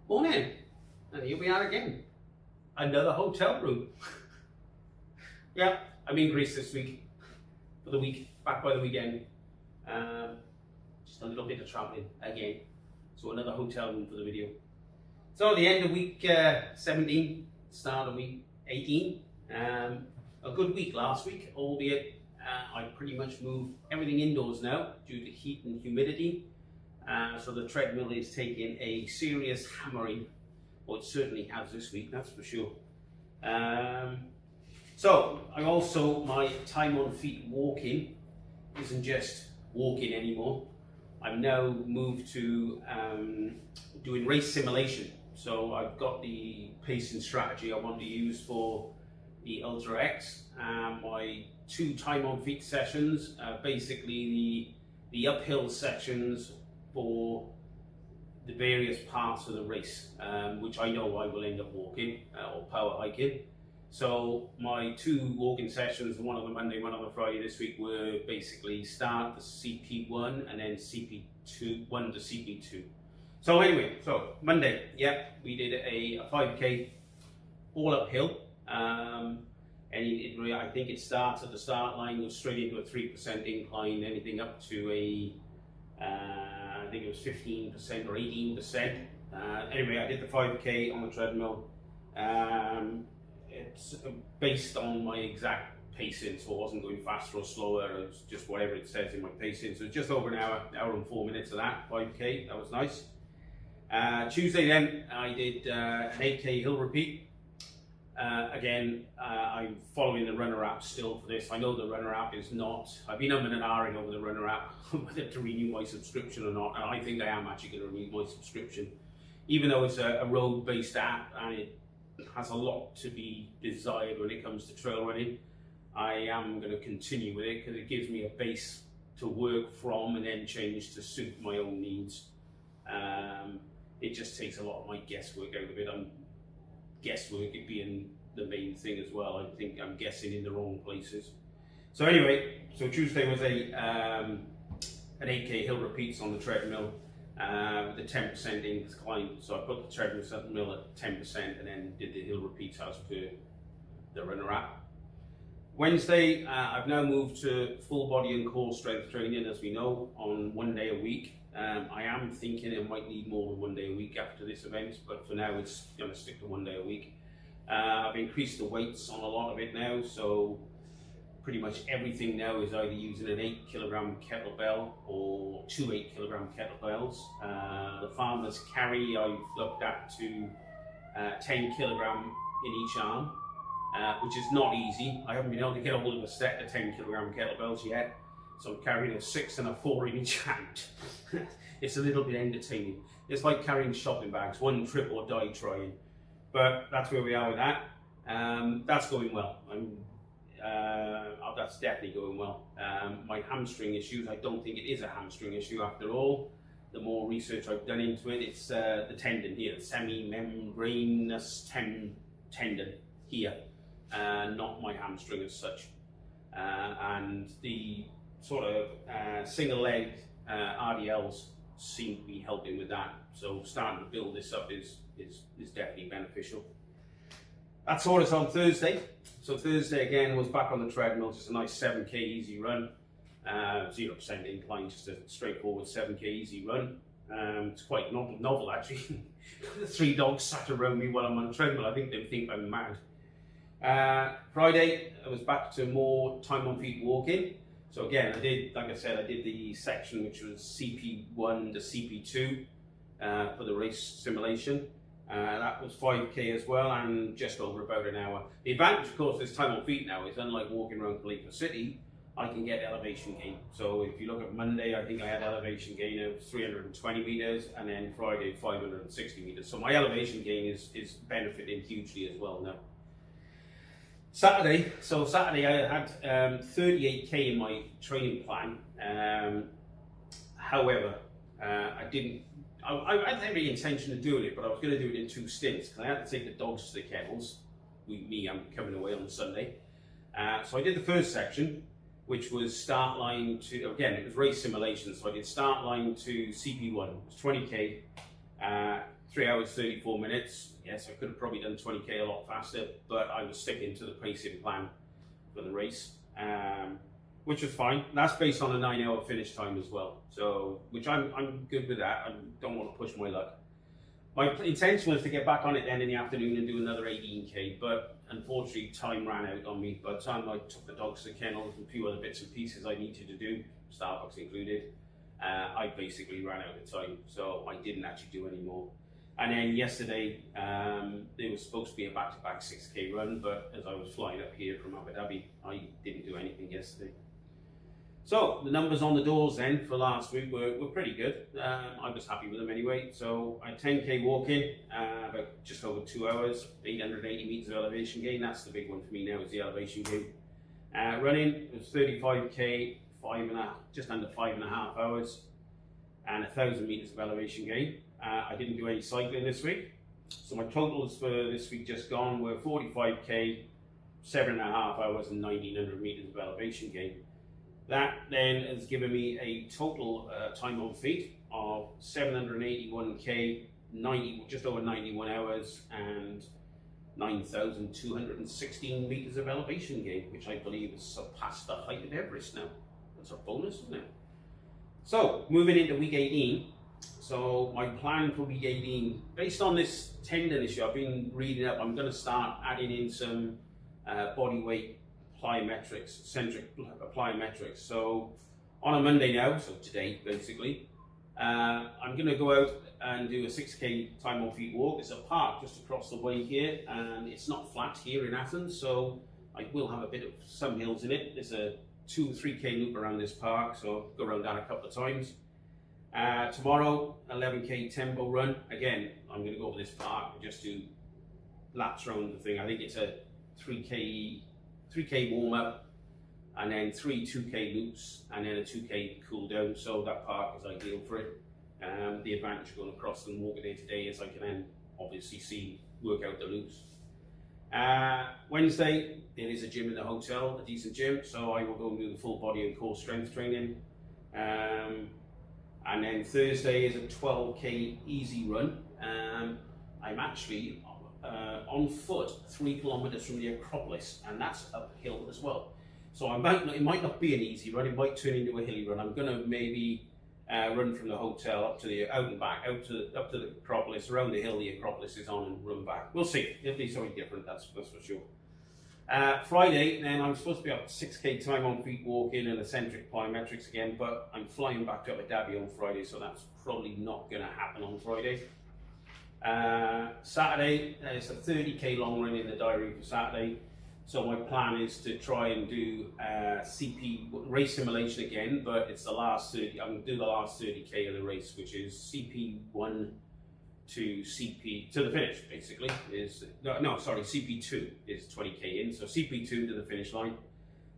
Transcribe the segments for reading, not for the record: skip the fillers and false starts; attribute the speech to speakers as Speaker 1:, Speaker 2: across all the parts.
Speaker 1: Morning, and here we are again. Another hotel room. Yeah, I'm in Greece this week, for the week, back by the weekend. Just a little bit of travelling again. So another hotel room for the video. So the end of week 17, start of week 18. A good week last week, albeit I pretty much moved everything indoors now due to heat and humidity. So the treadmill is taking a serious hammering, or it certainly has this week, that's for sure. So I also, my time on feet walking isn't just walking anymore. I've now moved to doing race simulation. So I've got the pacing strategy I want to use for the Ultra X. My 2 time on feet sessions, basically the uphill sections for the various parts of the race, which I know I will end up walking or power hiking. So my 2 walking sessions, one on the Monday, one on the Friday this week, were basically start the CP1 and then CP2, 1 to CP2. So anyway, so Monday, yeah, we did a 5K all uphill. And I think it starts at the start line, goes straight into a 3% incline, anything up to I think it was 15% or 18%. Anyway, I did the 5K on the treadmill. It's based on my exact pacing, so I wasn't going faster or slower. It was just whatever it says in my pacing. So just over an hour and 4 minutes of that 5K. That was nice. Tuesday then I did an 8K hill repeat. Again, I'm following the runner app still for this. I know the runner app is not, I've been umming and ahhing over the runner app, whether to renew my subscription or not, and I think I am actually going to renew my subscription. Even though it's a road-based app and it has a lot to be desired when it comes to trail running, I am going to continue with it because it gives me a base to work from and then change to suit my own needs. It just takes a lot of my guesswork out of it. Guesswork it being the main thing as well. I think I'm guessing in the wrong places. So anyway, so Tuesday was an 8K hill repeats on the treadmill with a 10% incline. So I put the treadmill at 10% and then did the hill repeats as per the runner app. Wednesday, I've now moved to full body and core strength training, as we know, on 1 day a week. I am thinking it might need more than 1 day a week after this event, but for now it's going to stick to 1 day a week. I've increased the weights on a lot of it now, so pretty much everything now is either using an 8 kilogram kettlebell or 2 8 kilogram kettlebells. The farmer's carry I've looked at to 10 kilogram in each arm, which is not easy. I haven't been able to get hold of a set of 10 kilogram kettlebells yet. So I'm carrying a 6 and a 4 in each hand. It's a little bit entertaining. It's like carrying shopping bags, one trip or die trying. But that's where we are with that. That's going well. That's definitely going well. My hamstring issues, I don't think it is a hamstring issue after all. The more research I've done into it, it's the tendon here, the semi-membranous tendon here, not my hamstring as such. And the sort of single leg RDLs seem to be helping with that. So starting to build this up is definitely beneficial. That saw us on Thursday. So Thursday again was back on the treadmill, just a nice 7K easy run. 0% incline, just a straightforward 7K easy run. It's quite novel actually. The 3 dogs sat around me while I'm on the treadmill. I think they think I'm mad. Friday, I was back to more time on feet walking. So again, I did, like I said, I did the section which was CP1 to CP2 for the race simulation. That was 5K as well, and just over about an hour. The advantage, of course, this time on feet now is unlike walking around Khalifa City, I can get elevation gain. So if you look at Monday, I think I had elevation gain of 320 meters, and then Friday 560 meters. So my elevation gain is benefiting hugely as well now. Saturday I had 38K in my training plan. However, I had every intention of doing it, but I was going to do it in 2 stints because I had to take the dogs to the kennels. I'm coming away on Sunday. So I did the first section, which was start line to, again, it was race simulation. So I did start line to CP1, it was 20K, 3 hours 34 minutes. Yes, I could have probably done 20k a lot faster, but I was sticking to the pacing plan for the race, which was fine. That's based on a 9-hour finish time as well, so which I'm good with that. I don't want to push my luck. My intention was to get back on it then in the afternoon and do another 18k, but unfortunately time ran out on me. By the time I took the dogs to the kennels and a few other bits and pieces I needed to do, Starbucks included, I basically ran out of time, so I didn't actually do any more. And then yesterday, there was supposed to be a back-to-back 6k run, but as I was flying up here from Abu Dhabi, I didn't do anything yesterday. So the numbers on the doors then for last week were pretty good. I was happy with them anyway. So I 10k walking, about just over 2 hours, 880 meters of elevation gain. That's the big one for me now, is the elevation gain. Running, it was 35k, just under 5.5 hours, and 1,000 meters of elevation gain. I didn't do any cycling this week. So my totals for this week just gone were 45k, 7.5 hours, and 1,900 meters of elevation gain. That then has given me a total time on feet of 781k, just over 91 hours, and 9,216 meters of elevation gain, which I believe has surpassed the height of Everest now. That's a bonus, isn't it? So moving into week 18. So my plan for week 18, based on this tendon issue, I've been reading up, I'm going to start adding in some body weight plyometrics, eccentric plyometrics. So on a Monday now, so today basically, I'm going to go out and do a 6k time on feet walk. It's a park just across the way here, and it's not flat here in Athens, so I will have a bit of some hills in it. There's a 2-3k loop around this park, so I'll go around that a couple of times. Tomorrow, 11k tempo run. Again, I'm going to go to this park and just do laps around the thing. I think it's a 3k warm up, and then 3 2k loops, and then a 2k cool down. So that park is ideal for it. The advantage of going across and walking day to day is I can then obviously work out the loops. Wednesday, there is a gym in the hotel, a decent gym, so I will go and do the full body and core strength training. And then Thursday is a 12k easy run. I'm actually on foot 3 kilometers from the Acropolis, and that's uphill as well. So it might not be an easy run, it might turn into a hilly run. I'm going to maybe run from the hotel up to the out and back, up to the Acropolis, around the hill the Acropolis is on, and run back. We'll see. It'll be something different, that's for sure. Friday, then I'm supposed to be up 6k time on feet walking and eccentric plyometrics again, but I'm flying back to Abu Dhabi on Friday, so that's probably not going to happen on Friday. Saturday, it's a 30k long run in the diary for Saturday. So my plan is to try and do CP race simulation again, but it's the last 30. I'm going to do the last 30k of the race, which is CP1 to CP to the finish. Basically, CP2 is 20k in, so CP2 to the finish line.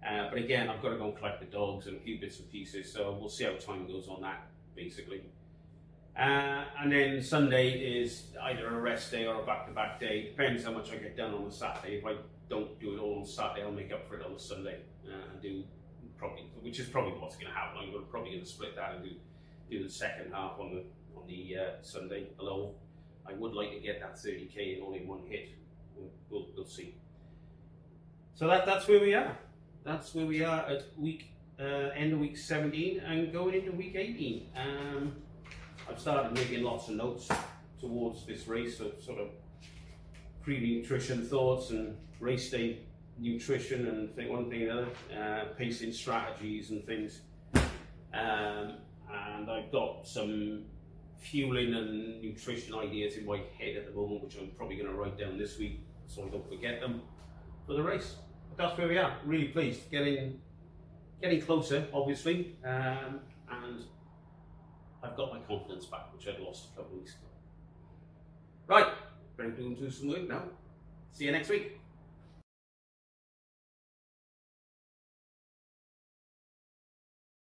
Speaker 1: But again, I've got to go and collect the dogs and a few bits and pieces, so we'll see how time goes on that, basically. And then Sunday is either a rest day or a back-to-back day. Depends how much I get done on the Saturday. If I don't do it all on Saturday, I'll make up for it on the Sunday and do probably, which is probably what's going to happen. I'm probably going to split that and do the second half on the Sunday alone. I would like to get that 30k in all in one hit. We'll see. So that's where we are. That's where we are at end of week 17 and going into week 18. I've started making lots of notes towards this race, of sort of pre-nutrition thoughts and race day nutrition and one thing and another, pacing strategies and things. And I've got some fueling and nutrition ideas in my head at the moment, which I'm probably going to write down this week so I don't forget them for the race. But that's where we are. Really pleased, getting closer, obviously, and I've got my confidence back, which I'd lost a couple of weeks ago. Right, better do some work now. See you next week.